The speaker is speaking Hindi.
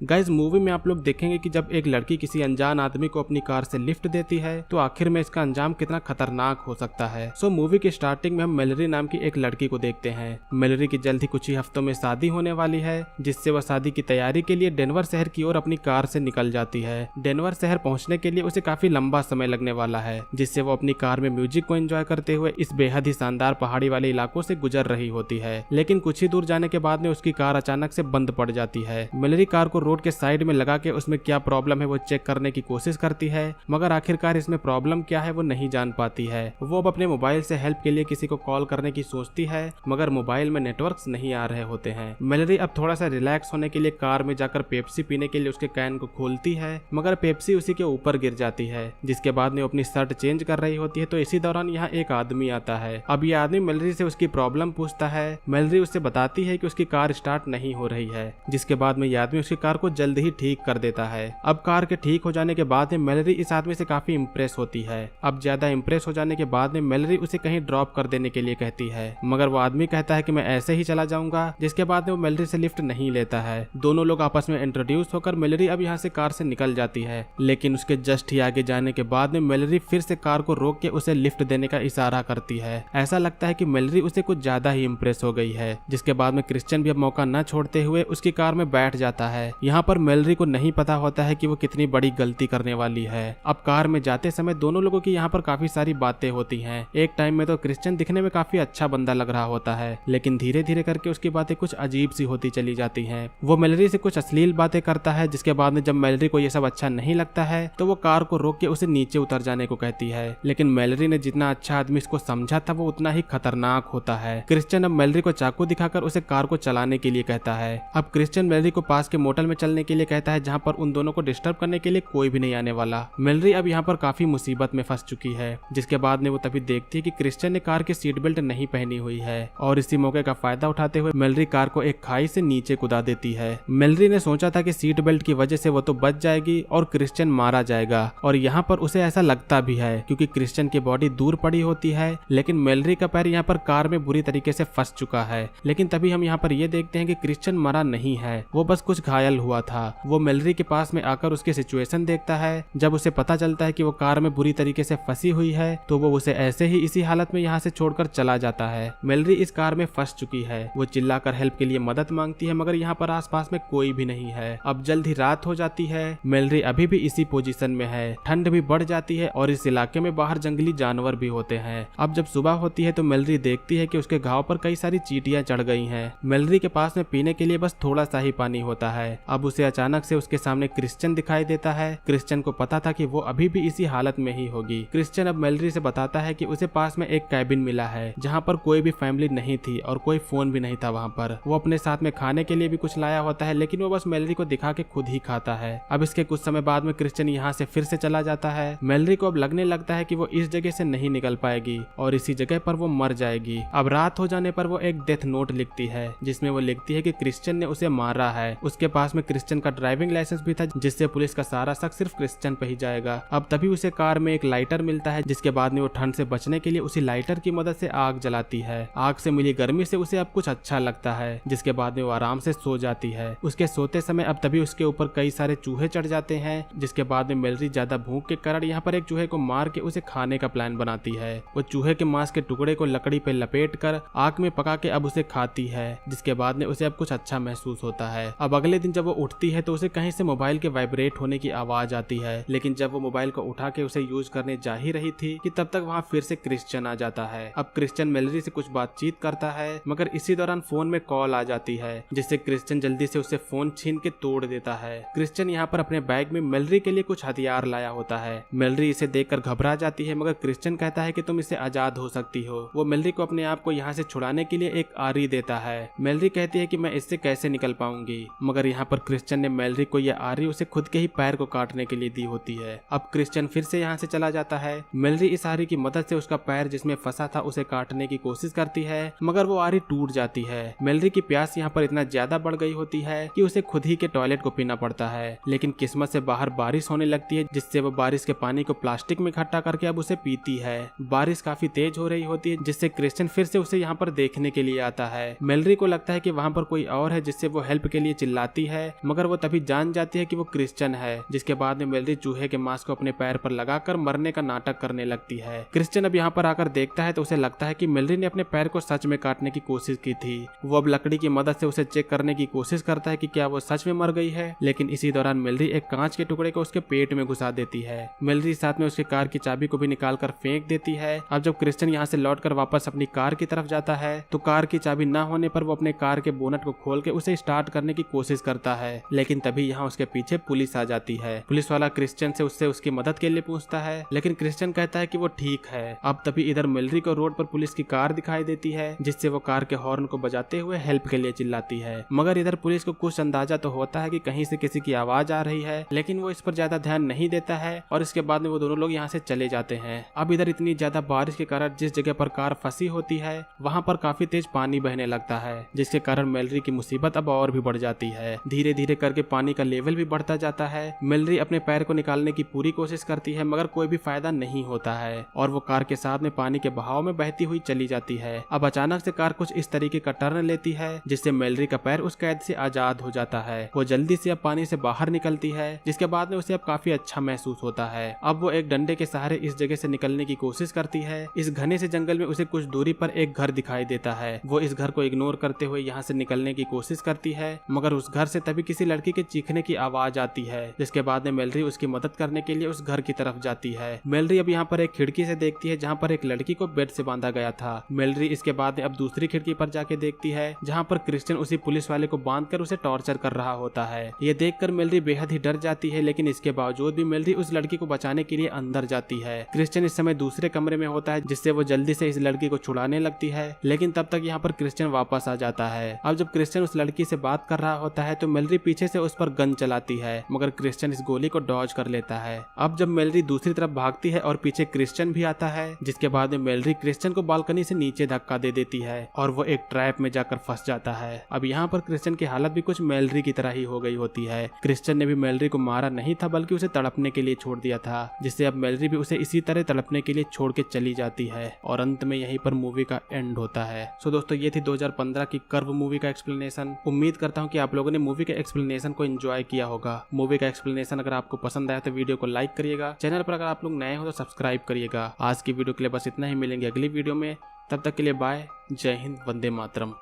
गाइस मूवी में आप लोग देखेंगे कि जब एक लड़की किसी अनजान आदमी को अपनी कार से लिफ्ट देती है तो आखिर में इसका अंजाम कितना खतरनाक हो सकता है। सो मूवी की स्टार्टिंग में हम मेलरी नाम की एक लड़की को देखते हैं। मेलरी की जल्द ही कुछ ही हफ्तों में शादी होने वाली है, जिससे वह शादी की तैयारी के लिए डेनवर शहर की ओर अपनी कार से निकल जाती है। डेनवर शहर पहुंचने के लिए उसे काफी लंबा समय लगने वाला है, जिससे वो अपनी कार में म्यूजिक को एंजॉय करते हुए इस बेहद ही शानदार पहाड़ी वाले इलाकों से गुजर रही होती है। लेकिन कुछ ही दूर जाने के बाद में उसकी कार अचानक से बंद पड़ जाती है। मेलरी कार को रोड के साइड में लगा के उसमें क्या प्रॉब्लम है वो चेक करने की कोशिश करती है, मगर आखिरकार इसमें प्रॉब्लम क्या है वो नहीं जान पाती है। वो अब अपने मोबाइल से हेल्प के लिए किसी को कॉल करने की सोचती है, मगर मोबाइल में नेटवर्क्स नहीं आ रहे होते हैं। मेलरी अब थोड़ा सा रिलैक्स होने के लिए कार में जाकर पेप्सी पीने के लिए उसके कैन को खोलती है, मगर पेप्सी उसी के ऊपर गिर जाती है। जिसके बाद में अपनी शर्ट चेंज कर रही होती है तो इसी दौरान यहाँ एक आदमी आता है। अब ये आदमी मेलरी से उसकी प्रॉब्लम पूछता है। मेलरी उससे बताती है कि उसकी कार स्टार्ट नहीं हो रही है, जिसके बाद में ये आदमी उसकी कार को जल्द ही ठीक कर देता है। अब कार के ठीक हो जाने के बाद में मेलरी इस आदमी से काफी इम्प्रेस होती है। अब ज्यादा इम्प्रेस हो जाने के बाद में मेलरी उसे कहीं ड्रॉप कर देने के लिए कहती है, मगर वो आदमी कहता है कि मैं ऐसे ही चला जाऊंगा, जिसके बाद में वो मेलरी से लिफ्ट नहीं लेता है। दोनों लोग आपस में इंट्रोड्यूस होकर मेलरी अब यहाँ से कार से निकल जाती है, लेकिन उसके जस्ट ही आगे जाने के बाद में मेलरी फिर से कार को रोक के उसे लिफ्ट देने का इशारा करती है। ऐसा लगता है कि मेलरी उसे कुछ ज्यादा ही इम्प्रेस हो गई है। जिसके बाद में क्रिश्चियन भी अब मौका न छोड़ते हुए उसकी कार में बैठ जाता है। यहाँ पर मेलरी को नहीं पता होता है कि वो कितनी बड़ी गलती करने वाली है। अब कार में जाते समय दोनों लोगों की यहाँ पर काफी सारी बातें होती हैं। एक टाइम में तो क्रिश्चियन दिखने में काफी अच्छा बंदा लग रहा होता है, लेकिन धीरे धीरे करके उसकी बातें कुछ अजीब सी होती चली जाती हैं। वो मेलरी से कुछ अश्लील बातें करता है, जिसके बाद में जब मेलरी को ये सब अच्छा नहीं लगता है तो वो कार को रोक के उसे नीचे उतर जाने को कहती है। लेकिन मेलरी ने जितना अच्छा आदमी इसको समझा था वो उतना ही खतरनाक होता है। क्रिश्चियन अब मेलरी को चाकू दिखाकर उसे कार को चलाने के लिए कहता है। अब क्रिश्चियन मेलरी को पास के मोटल में चलने के लिए कहता है, जहाँ पर उन दोनों को डिस्टर्ब करने के लिए कोई भी नहीं आने वाला। मेलरी अब यहाँ पर काफी मुसीबत में फंस चुकी है। जिसके बाद में वो तभी देखती है कि क्रिश्चियन ने कार की सीट बेल्ट नहीं पहनी हुई है, और इसी मौके का फायदा उठाते हुए मेलरी कार को एक खाई से नीचे कुदा देती है। मेलरी ने सोचा था कि सीट बेल्ट की वजह से वो तो बच जाएगी और क्रिश्चियन मारा जाएगा, और यहाँ पर उसे ऐसा लगता भी है क्योंकि क्रिश्चियन की बॉडी दूर पड़ी होती है, लेकिन मेलरी का पैर यहाँ पर कार में बुरी तरीके से फंस चुका है। लेकिन तभी हम यहाँ पर ये देखते हैं कि क्रिश्चियन मरा नहीं है, वो बस कुछ घायल हुआ था। वो मेलरी के पास में आकर उसकी सिचुएशन देखता है। जब उसे पता चलता है कि वो कार में बुरी तरीके से फंसी हुई है तो वो उसे ऐसे ही इसी हालत में यहाँ से छोड़कर चला जाता है। मेलरी इस कार में फंस चुकी है। वो चिल्लाकर हेल्प के लिए मदद मांगती है, मगर यहाँ पर आसपास में कोई भी नहीं है। अब जल्द ही रात हो जाती है। मेलरी अभी भी इसी पोजीशन में है। ठंड भी बढ़ जाती है और इस इलाके में बाहर जंगली जानवर भी होते हैं। अब जब सुबह होती है तो मेलरी देखती है कि उसके घाव पर कई सारी चींटियां चढ़ गई हैं। मेलरी के पास में पीने के लिए बस थोड़ा सा ही पानी होता है। अब उसे अचानक से उसके सामने क्रिश्चियन दिखाई देता है। क्रिश्चियन को पता था कि वो अभी भी इसी हालत में ही होगी। क्रिश्चियन अब मेलरी से बताता है कि उसे पास में एक कैबिन मिला है, जहाँ पर कोई भी फैमिली नहीं थी और कोई फोन भी नहीं था वहाँ पर। वो अपने साथ में खाने के लिए भी कुछ लाया होता है, लेकिन वो बस मेलरी को दिखा के खुद ही खाता है। अब इसके कुछ समय बाद में क्रिश्चियन यहाँ से फिर से चला जाता है। मेलरी को अब लगने लगता है कि वो इस जगह से नहीं निकल पाएगी और इसी जगह पर वो मर जाएगी। अब रात हो जाने पर वो एक डेथ नोट लिखती है, जिसमें वो लिखती है कि क्रिश्चियन ने उसे मारा है। उसके पास में क्रिश्चियन का ड्राइविंग लाइसेंस भी था, जिससे पुलिस का सारा शक सिर्फ क्रिश्चियन पे ही जाएगा। अब तभी उसे कार में एक लाइटर मिलता है, जिसके बाद में वो ठंड से बचने के लिए उसी लाइटर की मदद से आग जलाती है। आग से मिली गर्मी से उसे अब कुछ अच्छा लगता है, जिसके बाद में वो आराम से सो जाती है। उसके सोते समय अब तभी उसके ऊपर कई सारे चूहे चढ़ जाते हैं, जिसके बाद में मेलरी ज्यादा भूख के कारण यहाँ पर एक चूहे को मार के उसे खाने का प्लान बनाती है। वो चूहे के मांस के टुकड़े को लकड़ी पे लपेट कर आग में पका के अब उसे खाती है, जिसके बाद में उसे अब कुछ अच्छा महसूस होता है। अब अगले दिन जब वो उठती है तो उसे कहीं से मोबाइल के वाइब्रेट होने की आवाज आती है, लेकिन जब वो मोबाइल को उठा के उसे यूज करने जा ही रही थी कि तब तक वहाँ फिर से क्रिश्चियन आ जाता है। अब क्रिश्चियन मेलरी से कुछ बातचीत करता है, मगर इसी दौरान फोन में कॉल आ जाती है, जिससे क्रिश्चियन जल्दी से उसे फोन छीन के तोड़ देता है। क्रिश्चियन यहाँ पर अपने बैग में मेलरी के लिए कुछ हथियार लाया होता है। मेलरी इसे देखकर घबरा जाती है, मगर क्रिश्चियन कहता है कि तुम इससे आजाद हो सकती हो। वो मेलरी को अपने आप को यहाँ से छुड़ाने के लिए एक आरी देता है। मेलरी कहती है कि मैं इससे कैसे निकल पाऊंगी, मगर यहाँ पर क्रिश्चियन ने मेलरी को यह आरी उसे खुद के ही पैर को काटने के लिए दी होती है। अब क्रिश्चियन फिर से यहाँ से चला जाता है। मेलरी इस आरी की मदद से उसका पैर जिसमें फंसा था उसे काटने की कोशिश करती है, मगर वो आरी टूट जाती है। मेलरी की प्यास यहाँ पर इतना ज्यादा बढ़ गई होती है कि उसे खुद ही के टॉयलेट को पीना पड़ता है। लेकिन किस्मत से बाहर बारिश होने लगती है, जिससे वो बारिश के पानी को प्लास्टिक में इकट्ठा करके अब उसे पीती है। बारिश काफी तेज हो रही होती है, जिससे क्रिश्चियन फिर से उसे यहाँ पर देखने के लिए आता है। मेलरी को लगता है कि वहाँ पर कोई और है, जिससे वो हेल्प के लिए चिल्लाती है, मगर वो तभी जान जाती है कि वो क्रिश्चियन है, जिसके बाद में मेलरी चूहे के मांस को अपने पैर पर लगाकर मरने का नाटक करने लगती है। क्रिश्चियन अब यहाँ पर आकर देखता है तो उसे लगता है कि मेलरी ने अपने पैर को सच में काटने की कोशिश की थी। वो अब लकड़ी की मदद से उसे चेक करने की कोशिश करता है कि क्या वो सच में मर गई है, लेकिन इसी दौरान मेलरी एक कांच के टुकड़े को उसके पेट में घुसा देती है। मेलरी साथ में उसके कार की चाबी को भी निकाल कर फेंक देती है। अब जब क्रिश्चियन यहाँ से लौटकर वापस अपनी कार की तरफ जाता है तो कार की चाबी न होने पर वो अपने कार के बोनट को खोल के उसे स्टार्ट करने की कोशिश करता है, लेकिन तभी यहाँ उसके पीछे पुलिस आ जाती है। पुलिस वाला क्रिश्चियन से उससे उसकी मदद के लिए पूछता है, लेकिन क्रिश्चियन कहता है कि वो ठीक है। अब तभी इधर मेलरी को रोड पर पुलिस की कार दिखाई देती है, जिससे वो कार के हॉर्न को बजाते हुए हेल्प के लिए चिल्लाती है। मगर इधर पुलिस को कुछ अंदाजा तो होता है कि कहीं से किसी की आवाज आ रही है, लेकिन वो इस पर ज्यादा ध्यान नहीं देता है और इसके बाद में वो दोनों लोग यहाँ से चले जाते हैं। अब इधर इतनी ज्यादा बारिश के कारण जिस जगह पर कार फंसी होती है वहाँ पर काफी तेज पानी बहने लगता है, जिसके कारण मेलरी की मुसीबत अब और भी बढ़ जाती है। धीरे धीरे करके पानी का लेवल भी बढ़ता जाता है। मेलरी अपने पैर को निकालने की पूरी कोशिश करती है, मगर कोई भी फायदा नहीं होता है और वो कार के साथ में पानी के बहाव में बहती हुई चली जाती है। अब अचानक से कार कुछ इस तरीके का टर्न लेती है जिससे मेलरी का पैर उस कैद से आजाद हो जाता है। वो जल्दी से अब पानी से बाहर निकलती है, जिसके बाद में उसे अब काफी अच्छा महसूस होता है। अब वो एक डंडे के सहारे इस जगह से निकलने की कोशिश करती है। इस घने से जंगल में उसे कुछ दूरी पर एक घर दिखाई देता है। वो इस घर को इग्नोर करते हुए यहाँ से निकलने की कोशिश करती है, मगर उस घर से तभी किसी लड़की के चीखने की आवाज आती है, जिसके बाद में मेलरी उसकी मदद करने के लिए उस घर की तरफ जाती है। मेलरी अब यहाँ पर एक खिड़की से देखती है जहाँ पर एक लड़की को बेड से बांधा गया था। मेलरी इसके बाद में अब दूसरी खिड़की पर जाके देखती है जहाँ पर क्रिश्चियन उसी पुलिस वाले को बांधकर उसे टॉर्चर कर रहा होता है। ये देखकर मेलरी बेहद ही डर जाती है, लेकिन इसके बावजूद भी मेलरी उस लड़की को बचाने के लिए अंदर जाती है। क्रिश्चियन इस समय दूसरे कमरे में होता है, जिससे वो जल्दी से इस लड़की को छुड़ाने लगती है, लेकिन तब तक यहाँ पर क्रिश्चियन वापस आ जाता है। अब जब क्रिश्चियन उस लड़की से बात कर रहा होता है तो मेलरी पीछे से उस पर गन चलाती है, मगर क्रिश्चियन इस गोली को डॉज कर लेता है। अब जब मेलरी दूसरी तरफ भागती है और पीछे क्रिश्चियन भी आता है, जिसके बाद में मेलरी क्रिश्चियन को बालकनी से नीचे धक्का दे देती है और वो एक ट्रैप में जाकर फंस जाता है। अब यहाँ पर क्रिश्चियन की हालत भी कुछ मेलरी की तरह ही हो गई होती है। क्रिश्चियन ने भी मेलरी को मारा नहीं था, बल्कि उसे तड़पने के लिए छोड़ दिया था, जिससे अब मेलरी भी उसे इसी तरह तड़पने के लिए छोड़ के चली जाती है और अंत में यहीं पर मूवी का एंड होता है। सो दोस्तों, ये थी 2015 की कर्व मूवी का एक्सप्लेनेशन। उम्मीद करता हूँ कि आप लोगों ने मूवी के एक्सप्लेनेशन को एंजॉय किया होगा। मूवी का एक्सप्लेनेशन अगर आपको पसंद आया तो वीडियो को लाइक करिएगा। चैनल पर अगर आप लोग नए हो तो सब्सक्राइब करिएगा। आज की वीडियो के लिए बस इतना ही, मिलेंगे अगली वीडियो में। तब तक के लिए बाय। जय हिंद, वंदे मातरम।